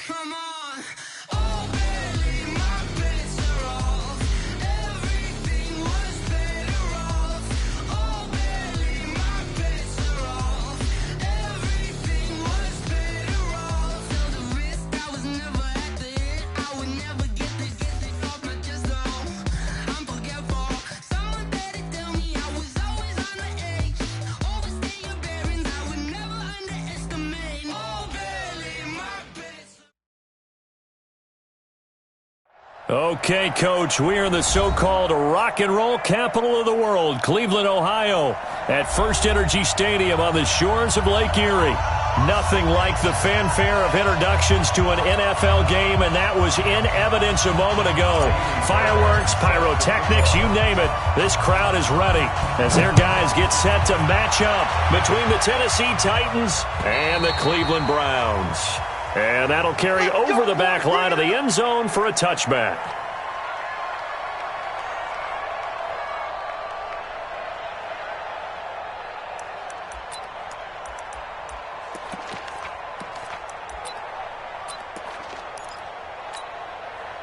Come on. Oh, barely my bets are off. Everything was better off. Oh, barely my bets are off. Everything was better off. Felt the risk, I was never at the end. I would never get this off my chest, though. I'm forgetful. Someone better tell me I was always on the edge. Overstay your bearings, I would never underestimate. Oh, barely my bets. Okay, Coach, we are in the so-called rock and roll capital of the world, Cleveland, Ohio, at First Energy Stadium on the shores of Lake Erie. Nothing like the fanfare of introductions to an NFL game, and that was in evidence a moment ago. Fireworks, pyrotechnics, you name it. This crowd is ready as their guys get set to match up between the Tennessee Titans and the Cleveland Browns. And that'll carry over the back line of the end zone for a touchback.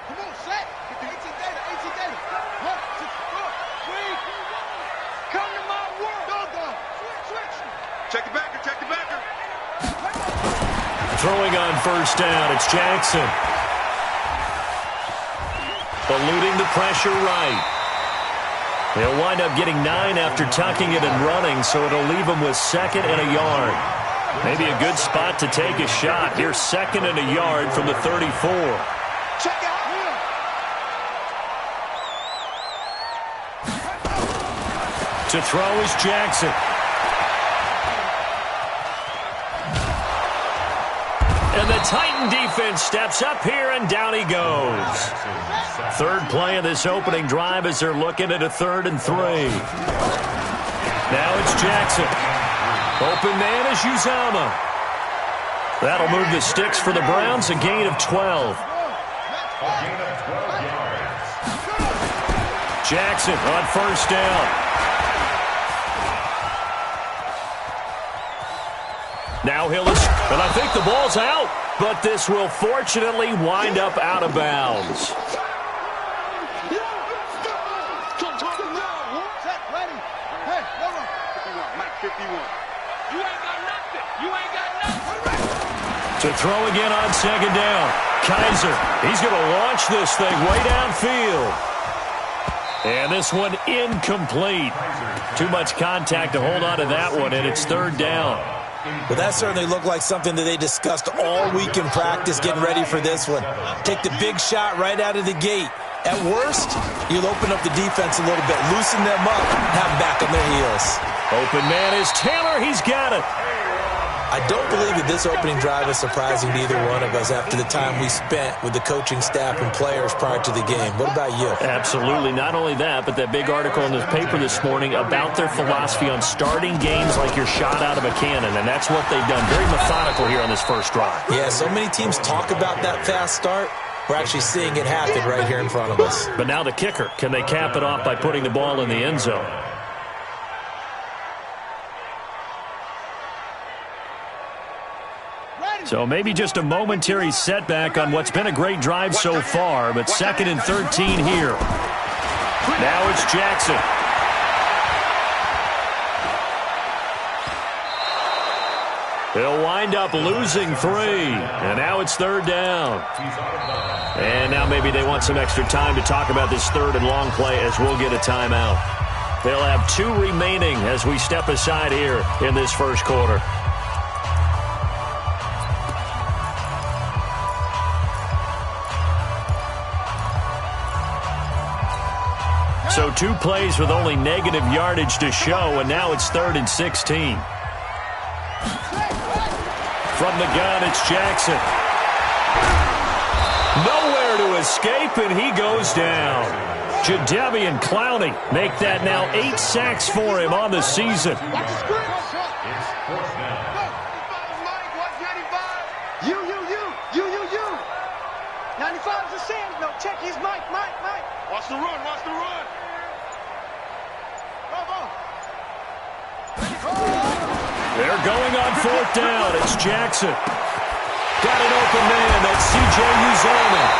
Come on, set. Get the 18 data. 1, 2, 3. Come to my world. Go. Switch. Check the backer. Throwing on first down, it's Jackson. Eluding the pressure right. He'll wind up getting 9 after tucking it and running, so it'll leave him with 2nd and a yard. Maybe a good spot to take a shot. Here's 2nd and a yard from the 34. Check out here. To throw is Jackson. And the Titan defense steps up here, and down he goes. Third play of this opening drive as they're looking at a 3rd and 3. Now it's Jackson. Open man is Uzama. That'll move the sticks for the Browns, a gain of 12. Jackson on first down. Now and I think the ball's out, but this will fortunately wind up out of bounds. To throw again on 2nd down. Kaiser, he's going to launch this thing way downfield. And this one incomplete. Too much contact to hold on to that one, and it's 3rd down. Well, that certainly looked like something that they discussed all week in practice, getting ready for this one. Take the big shot right out of the gate. At worst, you'll open up the defense a little bit, loosen them up, have them back on their heels. Open man is Taylor. He's got it. I don't believe that this opening drive is surprising to either one of us after the time we spent with the coaching staff and players prior to the game. What about you? Absolutely. Not only that, but that big article in the paper this morning about their philosophy on starting games like you're shot out of a cannon, and that's what they've done. Very methodical here on this first drive. Yeah, so many teams talk about that fast start. We're actually seeing it happen right here in front of us. But now the kicker. Can they cap it off by putting the ball in the end zone? So maybe just a momentary setback on what's been a great drive so far, but 2nd and 13 here. Now it's Jackson. He'll wind up losing 3, and now it's 3rd down. And now maybe they want some extra time to talk about this 3rd and long play as we'll get a timeout. They'll have 2 remaining as we step aside here in this first quarter. So 2 plays with only negative yardage to show, and now it's 3rd and 16. From the gun, it's Jackson. Nowhere to escape, and he goes down. Jadeveon Clowney make that now 8 sacks for him on the season. You. 95's the sand. No, check his Mike. Watch the run. They're going on 4th down. It's Jackson. Got it open man. That's C.J. Uzomah.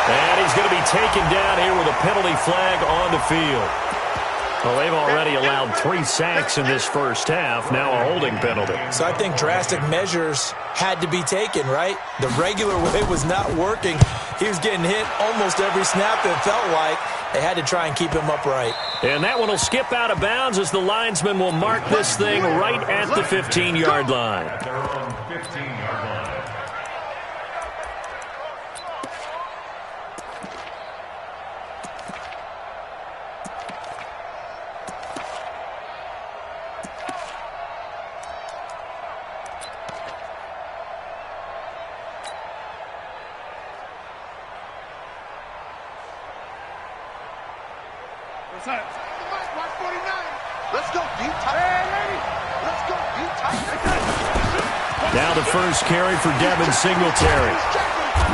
And he's going to be taken down here with a penalty flag on the field. Well, they've already allowed 3 sacks in this first half, now a holding penalty. So I think drastic measures had to be taken, right? The regular way was not working. He was getting hit almost every snap, it felt like. They had to try and keep him upright. And that one will skip out of bounds as the linesman will mark this thing right at the 15-yard line. Let's go, Let's go, Now the first carry for Devin Singletary.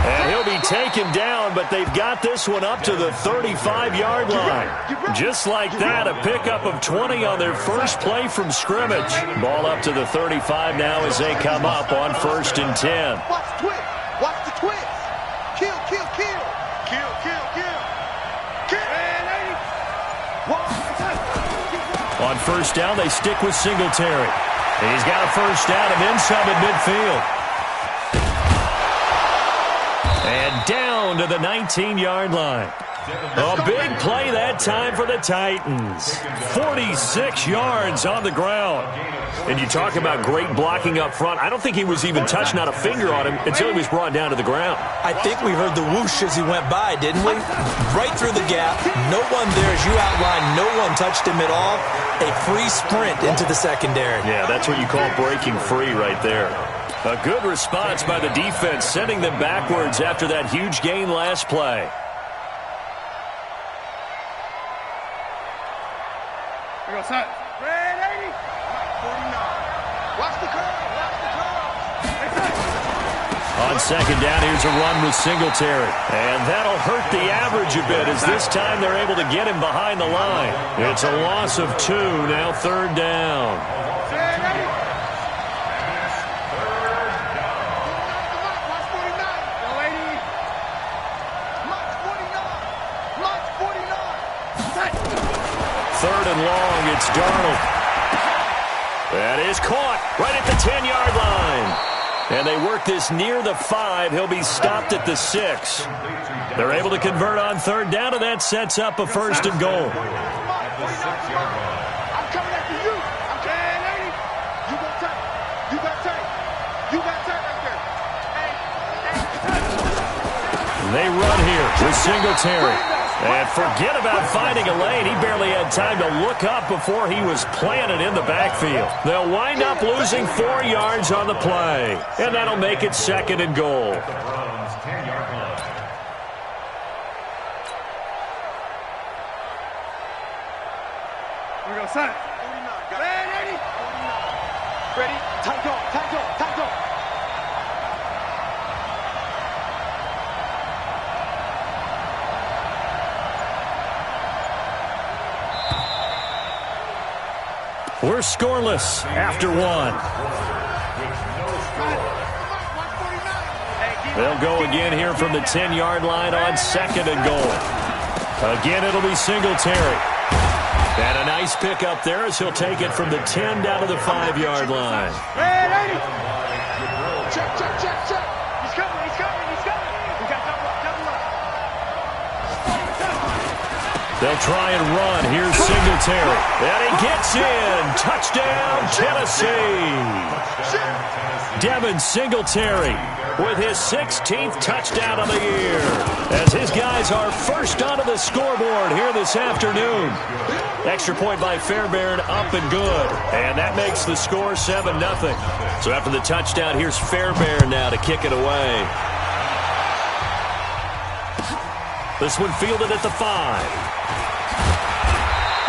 And he'll be taken down, but they've got this one up to the 35-yard line. Just like that, a pickup of 20 on their first play from scrimmage. Ball up to the 35 now as they come up on 1st and 10. Watch the twist. Watch the twist. Kill, kill, kill. Kill, kill, kill. Kill. On 1st down, they stick with Singletary. He's got a first down and then some at midfield. And down to the 19-yard line. A big play that time for the Titans. 46 yards on the ground. And you talk about great blocking up front. I don't think he was even touched, not a finger on him, until he was brought down to the ground. I think we heard the whoosh as he went by, didn't we? Right through the gap. No one there, as you outlined. No one touched him at all. A free sprint into the secondary. Yeah, that's what you call breaking free right there. A good response by the defense, sending them backwards after that huge gain last play. Here goes Hunt. Red 80. 49. Watch the curve. Watch the curve. On 2nd down, here's a run with Singletary. And that'll hurt the average a bit as this time they're able to get him behind the line. It's a loss of 2, now 3rd down. Third and long, it's Darnold. That is caught right at the 10-yard line. And they work this near the 5. He'll be stopped at the 6. They're able to convert on 3rd down, and that sets up a 1st and goal. I'm coming after you. I'm coming, lady. You got tight. You got tight. You got tight right there. They run here with Singletary. And forget about finding a lane. He barely had time to look up before he was planted in the backfield. They'll wind up losing 4 yards on the play. And that'll make it 2nd and goal. Here we go, son. Ready? Ready? Tight go, tight go, tight go. We're scoreless after 1. They'll go again here from the 10-yard line on 2nd and goal. Again, it'll be Singletary. And a nice pickup there as he'll take it from the 10 down to the 5-yard line. Ready? Check, check, check, check. He's coming, he's coming, he's coming. We got double up, double up. They'll try and run. Here's Singletary. And he gets in. Touchdown, Tennessee. Devin Singletary with his 16th touchdown of the year as his guys are first onto the scoreboard here this afternoon. Extra point by Fairbairn, up and good. And that makes the score 7-0. So after the touchdown, here's Fairbairn now to kick it away. This one fielded at the 5.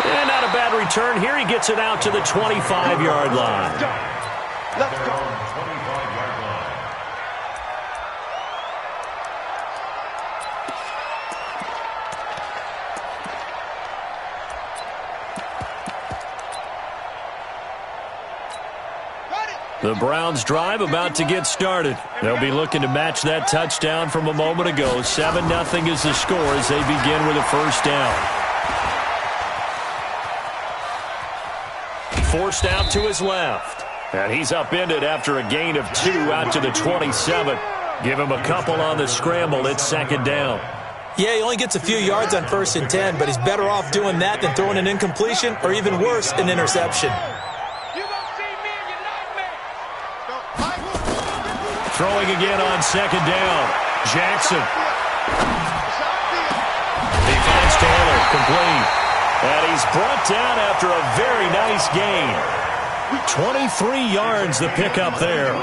And not a bad return here. He gets it out to the 25-yard line. Let's go. The Browns' drive about to get started. They'll be looking to match that touchdown from a moment ago. 7-0 is the score as they begin with a first down. Forced out to his left. And he's upended after a gain of 2 out to the 27. Give him a couple on the scramble. It's second down. Yeah, he only gets a few yards on 1st and 10, but he's better off doing that than throwing an incompletion or even worse, an interception. Throwing again on second down. Jackson. He finds Taylor, complete. And he's brought down after a very nice gain. 23 yards the pickup there.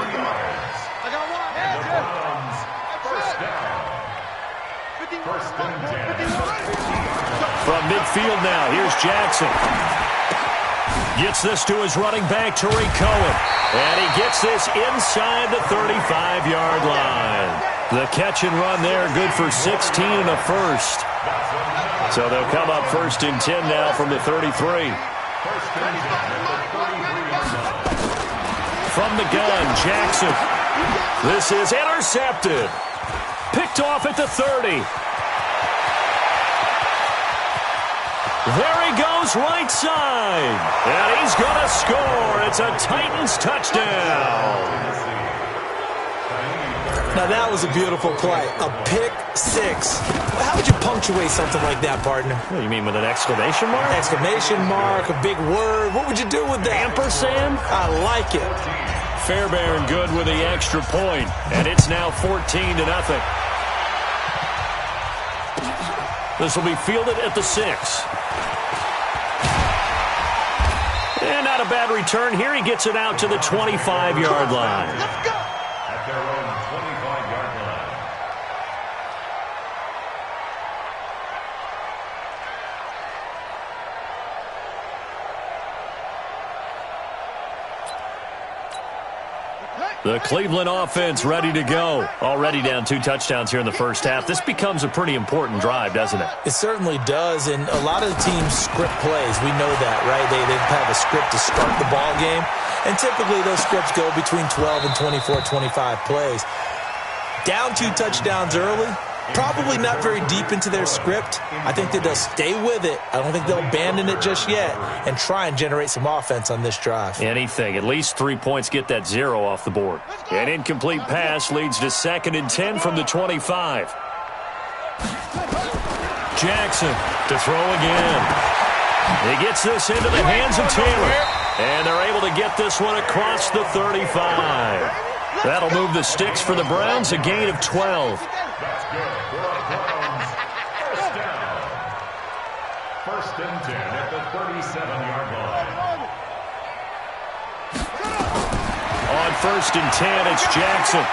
From midfield now, here's Jackson. Gets this to his running back, Tariq Cohen. And he gets this inside the 35-yard line. The catch and run there, good for 16 and a first. So they'll come up 1st and 10 now from the 33. From the gun, Jackson. This is intercepted. Picked off at the 30. There he goes right side. And he's going to score. It's a Titans touchdown. Now that was a beautiful play. A pick six. How would you punctuate something like that, partner? What do you mean, with an exclamation mark? Exclamation mark, a big word. What would you do with that? Ampersand? I like it. Fairbairn good with the extra point. And it's now 14-0. This will be fielded at the 6. And not a bad return here. He gets it out to the 25-yard line. Let's go. At their own 25-yard line. The Cleveland offense ready to go. Already down 2 touchdowns here in the first half. This becomes a pretty important drive, doesn't it? It certainly does, and a lot of the teams script plays. We know that, right? They have a script to start the ball game, and typically those scripts go between 12 and 24, 25 plays. Down 2 touchdowns early, probably not very deep into their script. I think that they'll stay with it. I don't think they'll abandon it just yet and try and generate some offense on this drive. Anything. At least 3 points, get that 0 off the board. An incomplete pass leads to 2nd and 10 from the 25. Jackson to throw again. He gets this into the hands of Taylor. And they're able to get this one across the 35. That'll move the sticks for the Browns, a gain of 12. That's good for the Browns. First down. 1st and 10 at the 37-yard line. On 1st and 10, it's Jackson.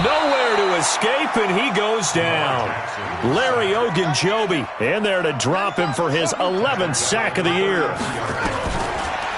Nowhere to escape, and he goes down. Larry Ogunjobi in there to drop him for his 11th sack of the year.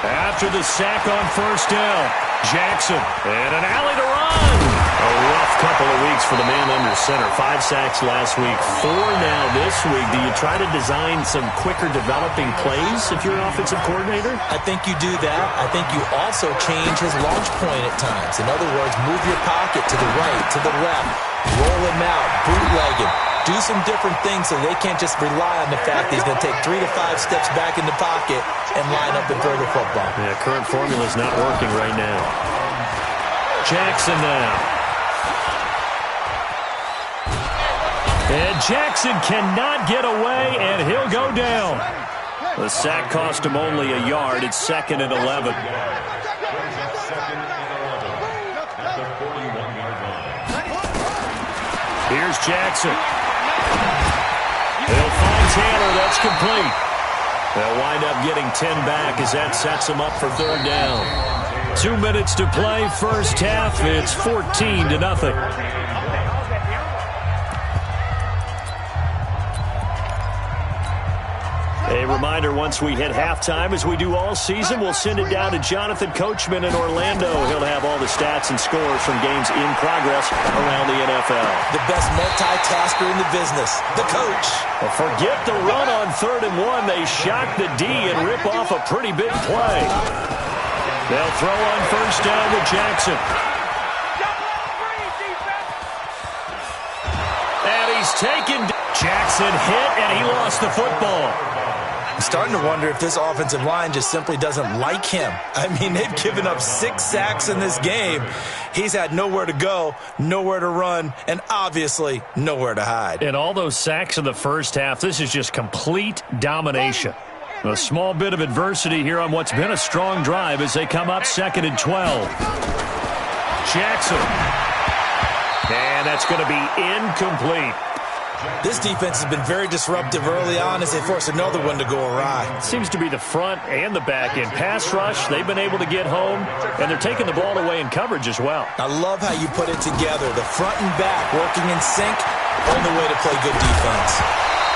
After the sack on 1st down, Jackson and an alley to run. A rough couple of weeks for the man under center. 5 sacks last week, 4 now this week. Do you try to design some quicker developing plays if you're an offensive coordinator? I think you do that. I think you also change his launch point at times. In other words, move your pocket to the right, to the left, roll him out, bootleg him. Do some different things so they can't just rely on the fact that he's going to take 3 to 5 steps back in the pocket and line up and throw the football. Yeah, current formula is not working right now. Jackson now. And Jackson cannot get away, and he'll go down. The sack cost him only a yard. It's 2nd and 11. Here's Jackson. He'll find Taylor. That's complete. They'll wind up getting 10 back as that sets them up for 3rd down. 2 minutes to play, first half. It's 14-0. A reminder, once we hit halftime, as we do all season, we'll send it down to Jonathan Coachman in Orlando. He'll have all the stats and scores from games in progress around the NFL. The best multitasker in the business, the coach. Well, forget the run on 3rd and 1. They shock the D and rip off a pretty big play. They'll throw on first down with Jackson. And he's taken. Jackson hit, and he lost the football. I'm starting to wonder if this offensive line just simply doesn't like him. I mean, they've given up 6 sacks in this game. He's had nowhere to go, nowhere to run, and obviously nowhere to hide. And all those sacks in the first half, this is just complete domination. A small bit of adversity here on what's been a strong drive as they come up 2nd and 12. Jackson. And that's going to be incomplete. This defense has been very disruptive early on as they force another one to go awry. Seems to be the front and the back end. Pass rush, they've been able to get home, and they're taking the ball away in coverage as well. I love how you put it together. The front and back working in sync, only way to play good defense.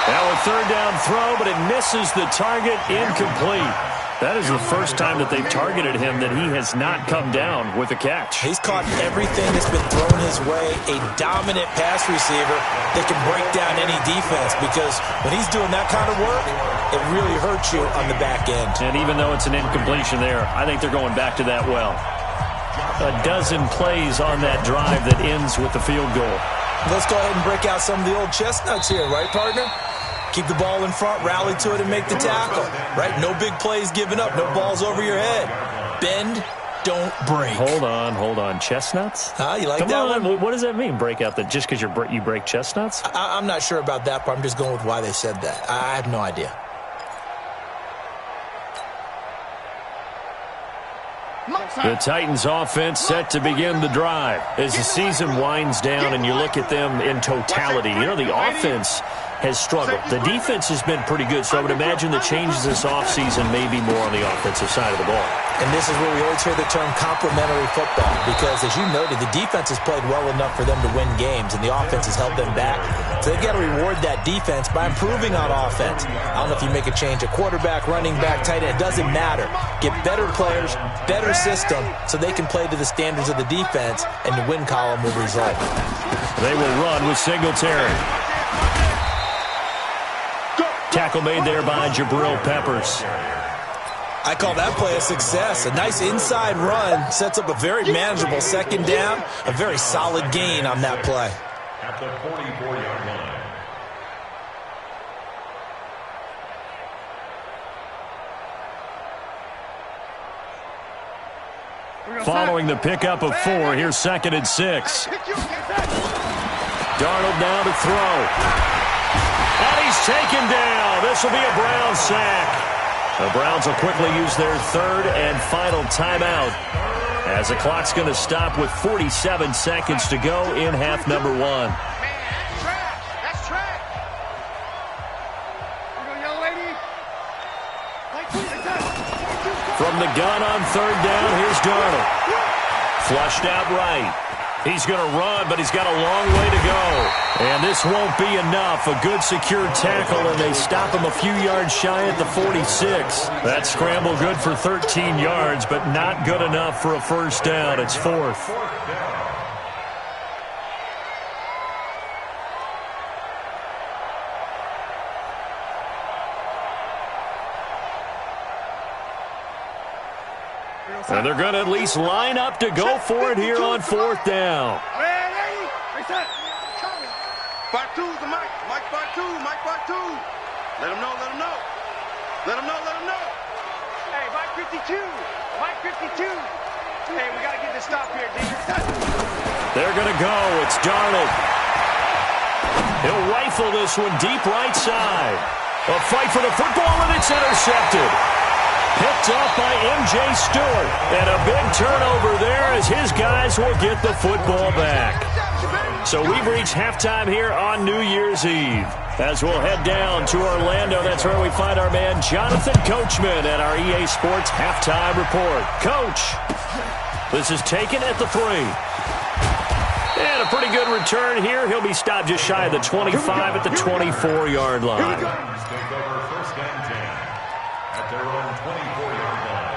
Now a third down throw, but it misses the target, incomplete. That is the first time that they've targeted him that he has not come down with a catch. He's caught everything that's been thrown his way. A dominant pass receiver that can break down any defense, because when he's doing that kind of work, it really hurts you on the back end. And even though it's an incompletion there, I think they're going back to that well. A dozen plays on that drive that ends with the field goal. Let's go ahead and break out some of the old chestnuts here, right, partner? Keep the ball in front, rally to it, and make the tackle, right? No big plays given up, no balls over your head. Bend, don't break. Hold on. Chestnuts? You like Come that on. one? What does that mean, break out? That just because you break chestnuts? I'm not sure about that part. I'm just going with why they said that. I have no idea. The Titans offense set to begin the drive. As the season winds down and you look at them in totality, you know, the offense has struggled. The defense has been pretty good, so I would imagine the changes this offseason may be more on the offensive side of the ball. And this is where we always hear the term complementary football, because as you noted, the defense has played well enough for them to win games, and the offense has held them back. So they've got to reward that defense by improving on offense. I don't know if you make a change at quarterback, running back, tight end, it doesn't matter. Get better players, better system, so they can play to the standards of the defense, and the win column will result. They will run with Singletary. Tackle made there by Jabril Peppers. I call that play a success. A nice inside run sets up a very manageable second down, a very solid gain on that play. At the 44-yard line. Following the pickup of 4, here's 2nd and 6. Darnold now to throw. And he's taken down. This will be a Browns sack. The Browns will quickly use their 3rd and final timeout, as the clock's going to stop with 47 seconds to go in half number 1. Man, that's trash. That's trash. Here we go, young lady. From the gun on 3rd down, here's Darnold. Flushed out right. He's going to run, but he's got a long way to go. And this won't be enough. A good secure tackle, and they stop him a few yards shy at the 46. That scramble good for 13 yards, but not good enough for a first down. It's 4th. And they're going to at least line up to go for it here on 4th down. Part 2's the mic. Mike part 2. Mike part 2. Let him know. Let him know. Let him know. Let him know. Hey, Mike 52. Mike 52. Hey, we got to get this stop here, D. They're going to go. It's Darnold. He'll rifle this one deep right side. A fight for the football, and it's intercepted. Picked off by M.J. Stewart. And a big turnover there as his guys will get the football back. So we've reached halftime here on New Year's Eve. As we'll head down to Orlando, that's where we find our man Jonathan Coachman at our EA Sports Halftime Report. Coach, this is taken at the 3. And a pretty good return here. He'll be stopped just shy of the 25 at the 24-yard line. Take over 1st and 10 at their own 24-yard line.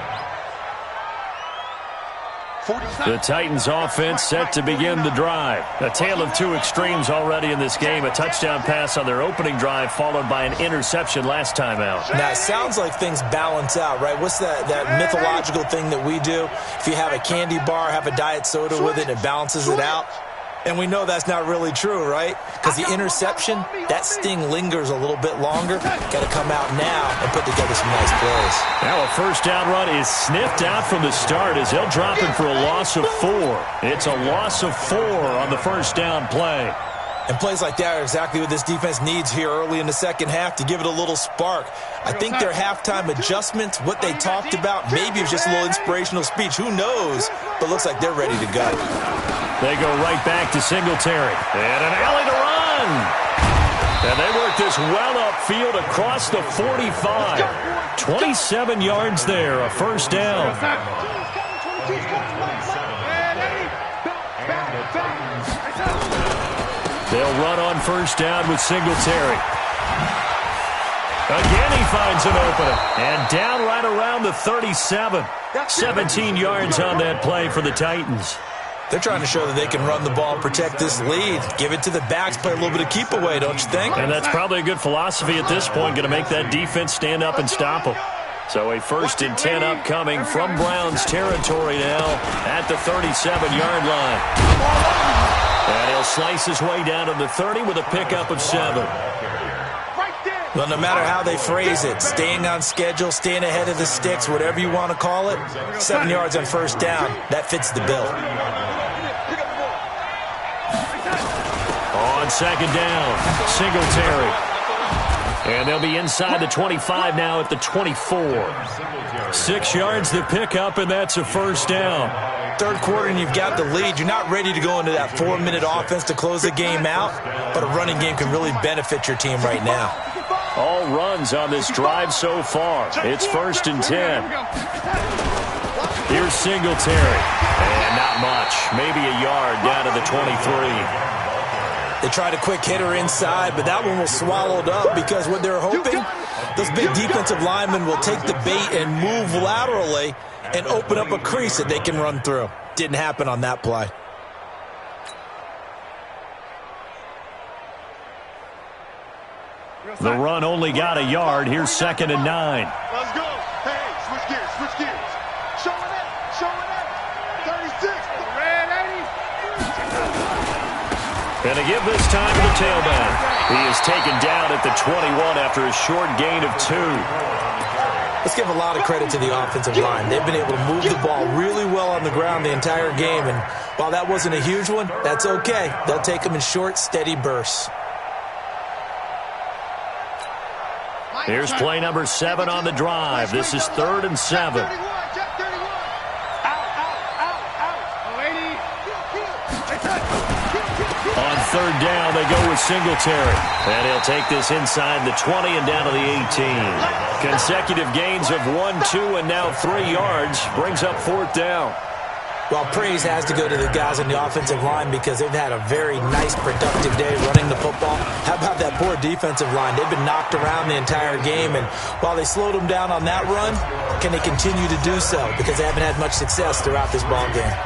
The Titans offense set to begin the drive. A tale of two extremes already in this game. A touchdown pass on their opening drive followed by an interception last time out. Now, it sounds like things balance out, right? What's that mythological thing that we do? If you have a candy bar, have a diet soda with it, it balances it out. And we know that's not really true, right? Because the interception, that sting lingers a little bit longer. Got to come out now and put together some nice plays. Now a first down run is sniffed out from the start as they'll drop him for a loss of 4. It's a loss of 4 on the first down play. And plays like that are exactly what this defense needs here early in the second half to give it a little spark. I think their halftime adjustments, what they talked about, maybe it was just a little inspirational speech. Who knows? But looks like they're ready to go. They go right back to Singletary. And an alley to run. And they work this well upfield across the 45. 27 yards there, a first down. They'll run on first down with Singletary. Again, he finds an opening. And down right around the 37. 17 yards on that play for the Titans. They're trying to show that they can run the ball, protect this lead, give it to the backs, play a little bit of keep away, don't you think? And that's probably a good philosophy at this point, going to make that defense stand up and stop them. So a 1st and 10 upcoming from Browns territory now at the 37-yard line. And he'll slice his way down to the 30 with a pickup of 7. Well, no matter how they phrase it, staying on schedule, staying ahead of the sticks, whatever you want to call it, 7 yards on first down, that fits the bill. On second down, Singletary. And they'll be inside the 25 now at the 24. 6 yards the pickup, and that's a first down. Third quarter and you've got the lead. You're not ready to go into that 4-minute offense to close the game out, but a running game can really benefit your team right now. All runs on this drive so far. It's 1st and 10. Here's Singletary. And not much. Maybe a yard down to the 23. They tried a quick hitter inside, but that one was swallowed up because what they're hoping, those big defensive linemen will take the bait and move laterally and open up a crease that they can run through. Didn't happen on that play. The run only got a yard. Here's 2nd and 9. Let's go. Hey, switch gears, switch gears. Showing it. 36. Red 80. And a give this time to the tailback. He is taken down at the 21 after a short gain of 2. Let's give a lot of credit to the offensive line. They've been able to move the ball really well on the ground the entire game. And while that wasn't a huge one, that's okay. They'll take them in short, steady bursts. Here's play number 7 on the drive. This is 3rd and 7. On 3rd down, they go with Singletary. And he'll take this inside the 20 and down to the 18. Consecutive gains of 1, 2, and now 3 yards brings up 4th down. Well, praise has to go to the guys on the offensive line because they've had a very nice, productive day running the football. How about that poor defensive line? They've been knocked around the entire game, and while they slowed them down on that run, can they continue to do so? Because they haven't had much success throughout this ball game.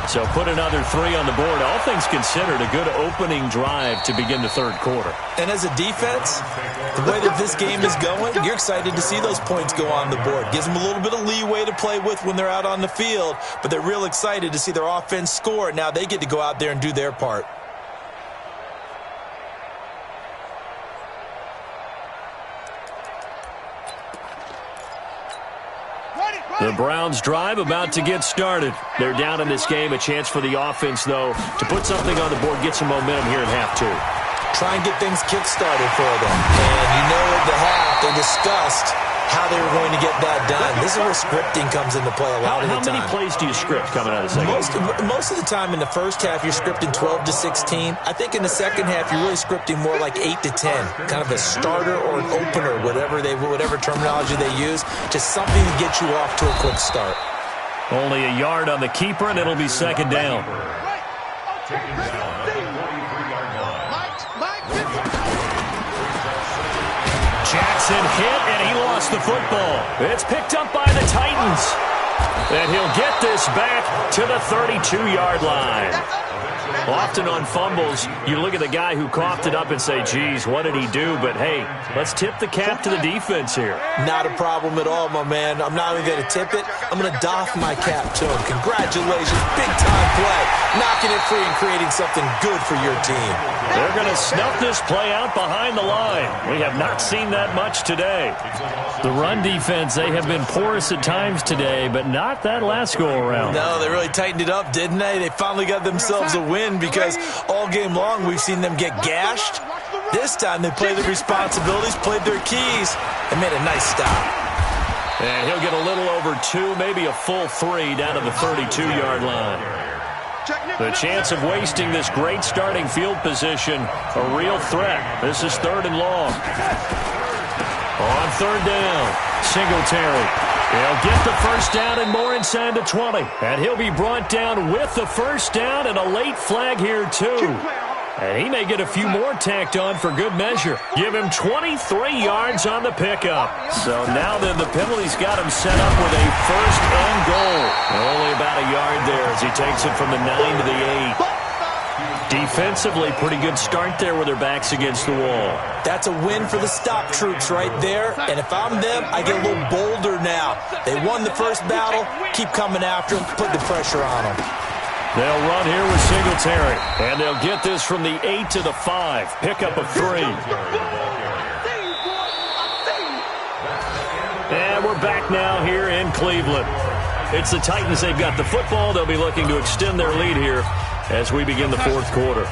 So put another 3 on the board. All things considered, a good opening drive to begin the 3rd quarter. And as a defense, the way that this game is going, you're excited to see those points go on the board. Gives them a little bit of leeway to play with when they're out on the field, but they're real excited to see their offense score. Now they get to go out there and do their part. The Browns drive about to get started. They're down in this game. A chance for the offense, though, to put something on the board, get some momentum here in half 2. Try and get things kick-started for them. And you know at the half they discussed how they were going to get that done. This is where scripting comes into play a lot of the time. How many plays do you script coming out of the second? Most of the time in the first half, you're scripting 12 to 16. I think in the second half, you're really scripting more like 8 to 10. Kind of a starter or an opener, whatever terminology they use. Just something to get you off to a quick start. Only a yard on the keeper, and it'll be 2nd down. Jackson hit, and he lost the football. It's picked up by the Titans. And he'll get this back to the 32-yard line. Often on fumbles, you look at the guy who coughed it up and say, geez, what did he do? But, hey, let's tip the cap to the defense here. Not a problem at all, my man. I'm not even going to tip it. I'm going to doff my cap to him. Congratulations. Big-time play. Knocking it free and creating something good for your team. They're going to snuff this play out behind the line. We have not seen that much today. The run defense, they have been porous at times today, but not that last go-around. No, they really tightened it up, didn't they? They finally got themselves a win because all game long we've seen them get gashed. This time they played their responsibilities, played their keys, and made a nice stop. And he'll get a little over 2, maybe a full 3 down to the 32-yard line. The chance of wasting this great starting field position, a real threat. This is 3rd and long. On 3rd down, Singletary. He'll get the first down and more inside the 20. And he'll be brought down with the first down and a late flag here, too. And he may get a few more tacked on for good measure. Give him 23 yards on the pickup. So now then the penalty's got him set up with a first and goal. Only about a yard there as he takes it from the 9 to the 8. Defensively, pretty good start there with their backs against the wall. That's a win for the stop troops right there. And if I'm them, I get a little bolder now. They won the first battle. Keep coming after them. Put the pressure on them. They'll run here with Singletary. And they'll get this from the 8 to the 5. Pick up a 3. And we're back now here in Cleveland. It's the Titans. They've got the football. They'll be looking to extend their lead here as we begin the 4th quarter.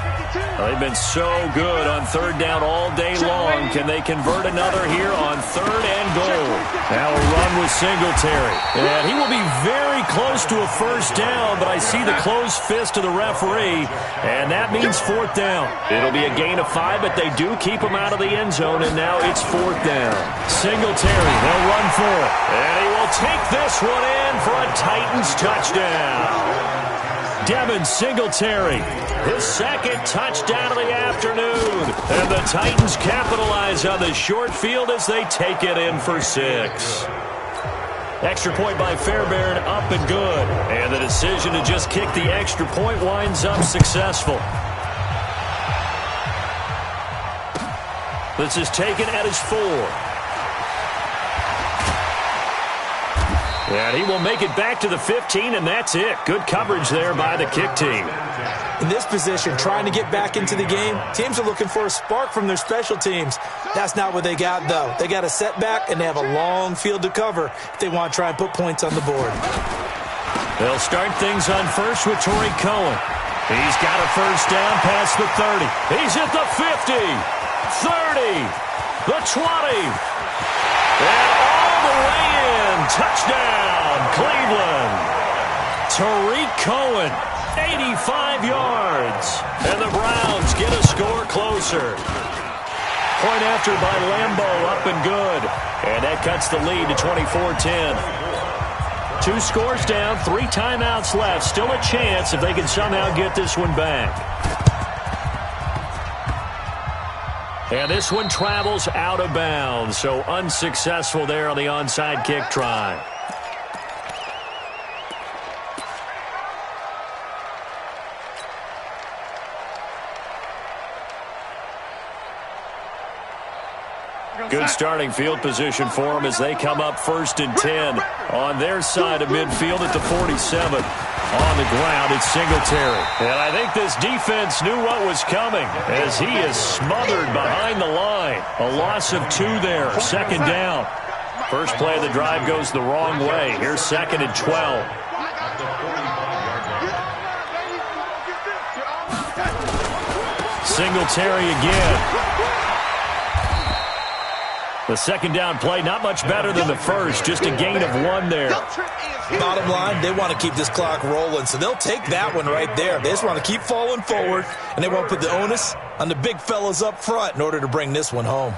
They've been so good on 3rd down all day long. Can they convert another here on 3rd and goal? Now a run with Singletary. And he will be very close to a first down, but I see the closed fist of the referee, and that means 4th down. It'll be a gain of 5, but they do keep him out of the end zone, and now it's 4th down. Singletary, they'll run for it. And he will take this one in for a Titans touchdown. Devin Singletary, his 2nd touchdown of the afternoon. And the Titans capitalize on the short field as they take it in for 6. Extra point by Fairbairn, up and good. And the decision to just kick the extra point winds up successful. This is taken at his 4. And he will make it back to the 15, and that's it. Good coverage there by the kick team. In this position, trying to get back into the game, teams are looking for a spark from their special teams. That's not what they got, though. They got a setback, and they have a long field to cover if they want to try and put points on the board. They'll start things on first with Torrey Cohen. He's got a first down past the 30. He's at the 50, 30, the 20, and all the way in. Touchdown, Cleveland. Tariq Cohen, 85 yards. And the Browns get a score closer. Point after by Lambeau, up and good. And that cuts the lead to 24-10. 2 scores down, 3 timeouts left. Still a chance if they can somehow get this one back. And this one travels out of bounds, so unsuccessful there on the onside kick try. Good starting field position for them as they come up 1st and 10 on their side of midfield at the 47. On the ground, it's Singletary. And I think this defense knew what was coming as he is smothered behind the line. A loss of 2 there, 2nd down. First play of the drive goes the wrong way. Here's 2nd and 12. Singletary again. The 2nd down play, not much better than the first, just a gain of 1 there. Bottom line, they want to keep this clock rolling, so they'll take that one right there. They just want to keep falling forward, and they want to put the onus on the big fellas up front in order to bring this one home.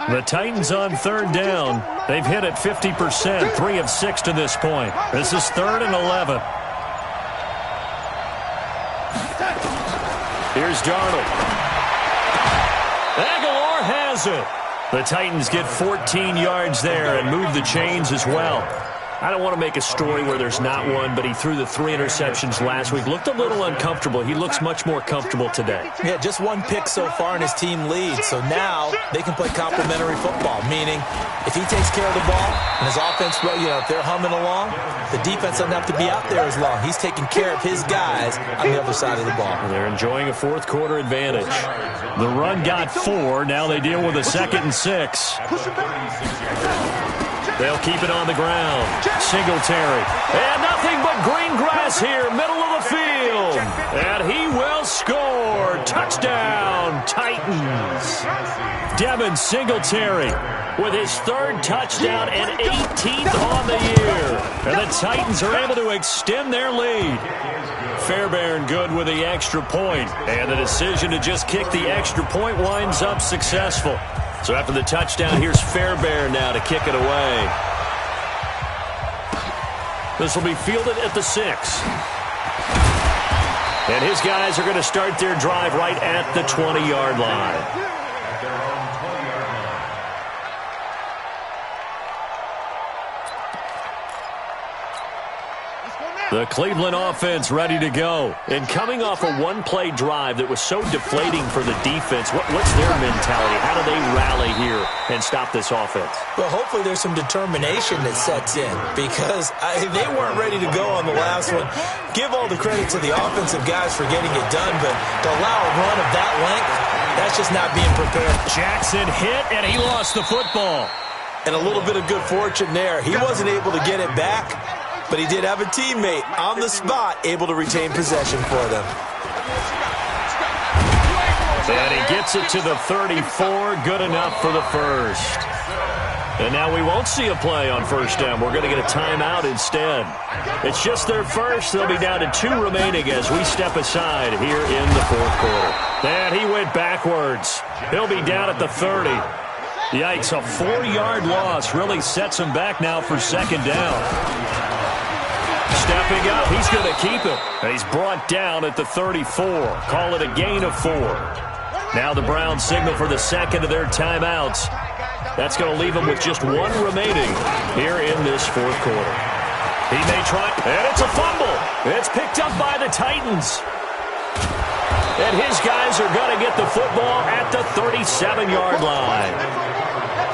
The Titans on 3rd down. They've hit it 50%, 3 of 6 to this point. This is 3rd and 11. Here's Darnold. Aguilar has it. The Titans get 14 yards there and move the chains as well. I don't want to make a story where there's not one, but he threw the 3 interceptions last week. Looked a little uncomfortable. He looks much more comfortable today. Yeah, just 1 pick so far and his team leads. So now they can play complementary football, meaning if he takes care of the ball and his offense, if they're humming along, the defense doesn't have to be out there as long. He's taking care of his guys on the other side of the ball. They're enjoying a fourth quarter advantage. The run got 4. Now they deal with a 2nd and 6. They'll keep it on the ground. Singletary. And nothing but green grass here, middle of the field. And he will score. Touchdown, Titans. Devin Singletary with his 3rd touchdown and 18th on the year. And the Titans are able to extend their lead. Fairbairn good with the extra point. And the decision to just kick the extra point winds up successful. So after the touchdown, here's Fairbairn now to kick it away. This will be fielded at the 6. And his guys are going to start their drive right at the 20-yard line. The Cleveland offense ready to go. And coming off a 1-play drive that was so deflating for the defense, what's their mentality? How do they rally here and stop this offense? Well, hopefully there's some determination that sets in because they weren't ready to go on the last one. Give all the credit to the offensive guys for getting it done, but to allow a run of that length, that's just not being prepared. Jackson hit, and he lost the football. And a little bit of good fortune there. He wasn't able to get it back, but he did have a teammate on the spot able to retain possession for them. And he gets it to the 34. Good enough for the first. And now we won't see a play on first down. We're going to get a timeout instead. It's just their first. They'll be down to 2 remaining as we step aside here in the fourth quarter. And he went backwards. He'll be down at the 30. Yikes, a 4-yard loss really sets him back now for second down. Stepping up, he's going to keep it. And he's brought down at the 34. Call it a gain of 4. Now the Browns signal for the second of their timeouts. That's going to leave them with just 1 remaining here in this fourth quarter. He may try, and it's a fumble. It's picked up by the Titans. And his guys are going to get the football at the 37-yard line.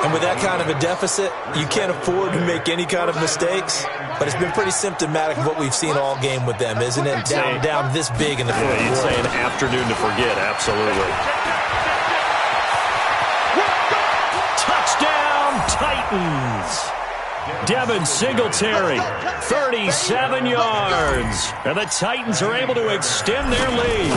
And with that kind of a deficit, you can't afford to make any kind of mistakes. But it's been pretty symptomatic of what we've seen all game with them, isn't it? Down this big in the fourth quarter. You'd say an afternoon to forget, absolutely. Touchdown, Titans! Devin Singletary, 37 yards. And the Titans are able to extend their lead.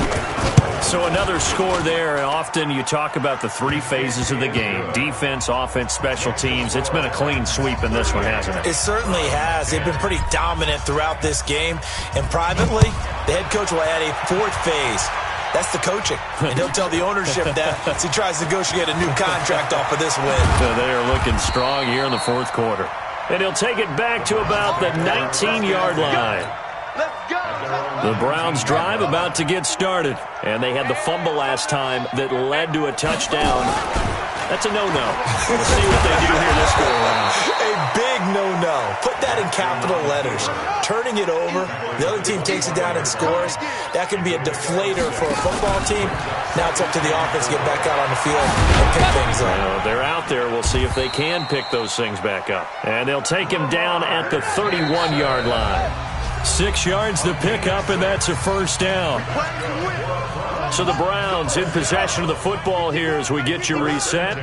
So another score there. Often you talk about the 3 phases of the game. Defense, offense, special teams. It's been a clean sweep in this one, hasn't it? It certainly has. They've been pretty dominant throughout this game. And privately, the head coach will add a 4th phase. That's the coaching. And he'll tell the ownership that as he tries to negotiate a new contract off of this win. So they are looking strong here in the fourth quarter. And he'll take it back to about the 19-yard line. The Browns drive about to get started. And they had the fumble last time that led to a touchdown. That's a no-no. We'll see what they do here this go around. A big no-no. Put that in capital letters. Turning it over, the other team takes it down and scores. That can be a deflator for a football team. Now it's up to the offense to get back out on the field and pick things up. Well, they're out there. We'll see if they can pick those things back up. And they'll take him down at the 31-yard line. 6 yards to pick up, and that's a first down. So the Browns in possession of the football here as we get you reset.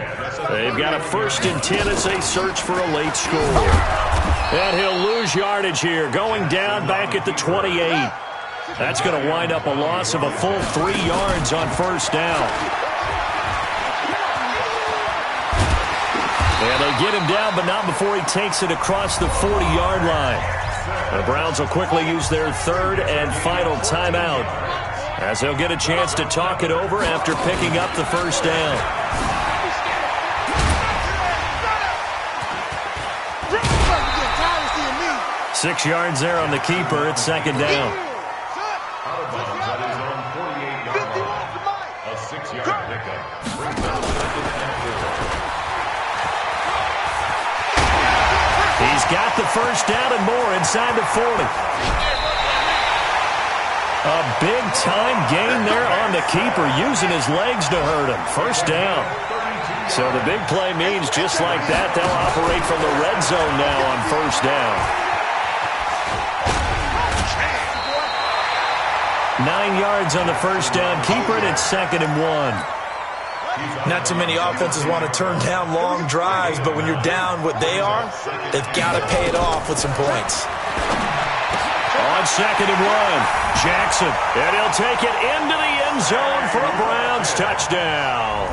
They've got a 1st and 10 as they search for a late score. And he'll lose yardage here, going down back at the 28. That's going to wind up a loss of a full 3 yards on first down. And they get him down, but not before he takes it across the 40-yard line. The Browns will quickly use their 3rd and final timeout as they'll get a chance to talk it over after picking up the first down. Six yards there on the keeper. It's second down. Out of bounds at his own 48-yard line. A 6-yard pickup brings up second and 4. got the first down and more inside the 40. A big-time gain there on the keeper, using his legs to hurt him. First down. So the big play means just like that, they'll operate from the red zone now on first down. 9 yards on the first down. Keeper it at 2nd and 1. Not too many offenses want to turn down long drives, but when you're down what they are, they've got to pay it off with some points. On 2nd and 1, Jackson, and he'll take it into the end zone for a Browns touchdown.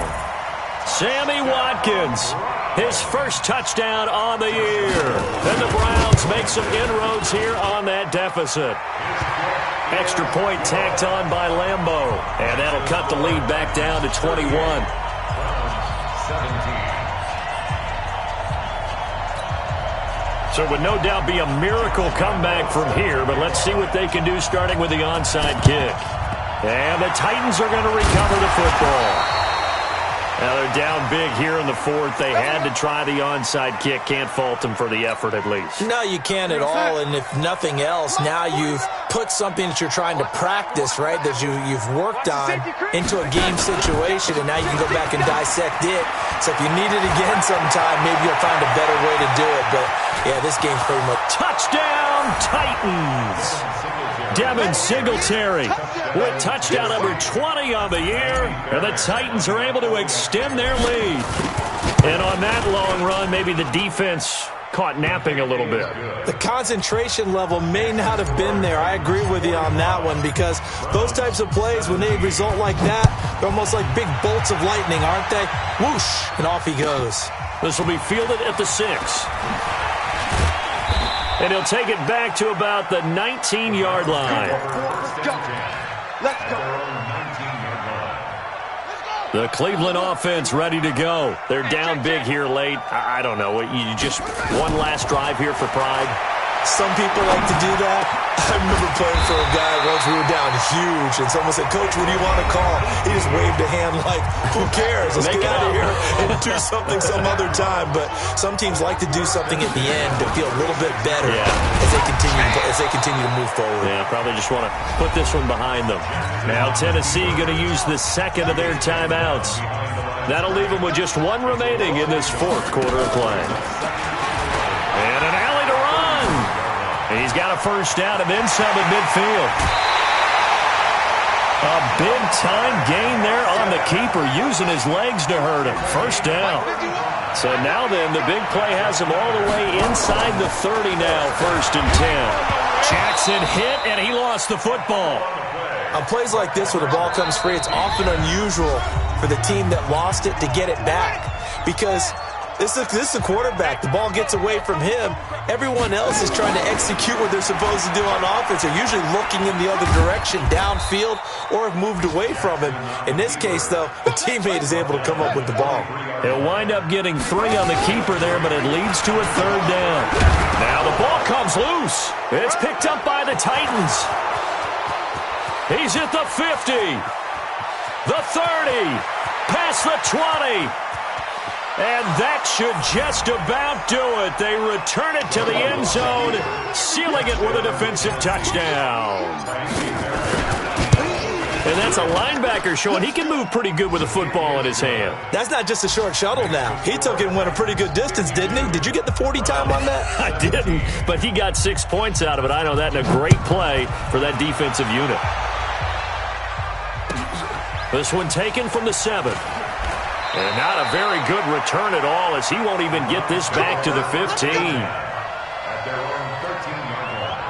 Sammy Watkins, his first touchdown on the year. And the Browns make some inroads here on that deficit. Extra point tacked on by Lambeau. And that'll cut the lead back down to 21. So it would no doubt be a miracle comeback from here, but let's see what they can do starting with the onside kick. And the Titans are going to recover the football. Now they're down big here in the 4th. They had to try the onside kick. Can't fault them for the effort at least. No, you can't at all. And if nothing else, now you've put something that you're trying to practice, right, that you've worked on into a game situation, and now you can go back and dissect it. So if you need it again sometime, maybe you'll find a better way to do it. But, yeah, this game's pretty much... Touchdown, Titans! Devin Singletary with touchdown number 20 on the year, and the Titans are able to extend their lead. And on that long run, maybe the defense caught napping a little bit. The concentration level may not have been there. I agree with you on that one, because those types of plays, when they result like that, they're almost like big bolts of lightning, aren't they? Whoosh, and off he goes. This will be fielded at the 6. And he'll take it back to about the 19-yard line. Let's go. The Cleveland offense ready to go. They're down big here late. I don't know. You just one last drive here for pride? Some people like to do that. I remember playing for a guy once. We were down huge, and someone said, "Coach, what do you want to call?" He just waved a hand like, "Who cares? Let's get out of here and do something some other time." But some teams like to do something at the end to feel a little bit better as they continue to move forward. Yeah, probably just want to put this one behind them. Now Tennessee going to use the second of their timeouts. That'll leave them with just one remaining in this 4th quarter of play. And an alley to run. He's got a first down and then some at midfield. A big-time gain there on the keeper, using his legs to hurt him. First down. So now then, the big play has him all the way inside the 30 now, 1st and 10. Jackson hit, and he lost the football. On plays like this, when the ball comes free, it's often unusual for the team that lost it to get it back, because this is a quarterback. The ball gets away from him. Everyone else is trying to execute what they're supposed to do on offense. They're usually looking in the other direction, downfield, or have moved away from him. In this case, though, the teammate is able to come up with the ball. He'll wind up getting 3 on the keeper there, but it leads to a 3rd down. Now the ball comes loose. It's picked up by the Titans. He's at the 50, the 30, past the 20. And that should just about do it. They return it to the end zone, sealing it with a defensive touchdown. And that's a linebacker showing he can move pretty good with a football in his hand. That's not just a short shuttle now. He took it and went a pretty good distance, didn't he? Did you get the 40 time on that? I didn't, but he got 6 points out of it. I know that, and a great play for that defensive unit. This one taken from the 7. And not a very good return at all, as he won't even get this back to the 15. At their own 13-yard line.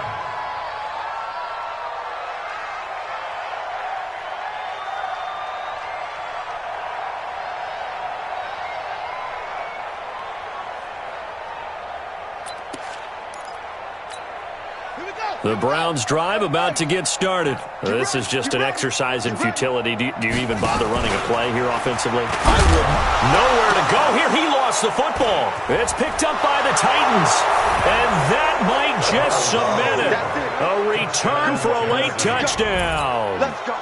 The Browns drive about to get started. This is just an exercise in futility. Do you even bother running a play here offensively? I wouldn't. Nowhere to go here. He lost the football. It's picked up by the Titans. And that might just cement it. A return for a late touchdown. Let's go.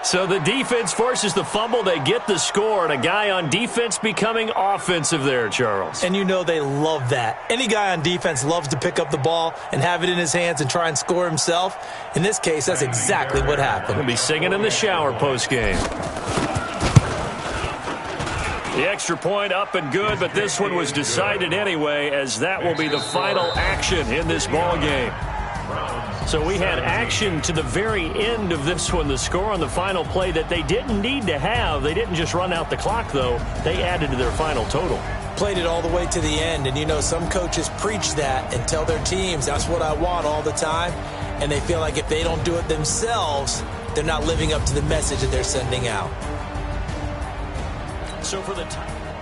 So the defense forces the fumble. They get the score, and a guy on defense becoming offensive there, Charles. And you know they love that. Any guy on defense loves to pick up the ball and have it in his hands and try and score himself. In this case, that's exactly what happened. He'll be singing in the shower post-game. The extra point up and good, but this one was decided anyway, as that will be the final action in this ball game. So we had action to the very end of this one, the score on the final play that they didn't need to have. They didn't just run out the clock, though. They added to their final total. Played it all the way to the end, and you know some coaches preach that and tell their teams, that's what I want all the time, and they feel like if they don't do it themselves, they're not living up to the message that they're sending out. So for the time.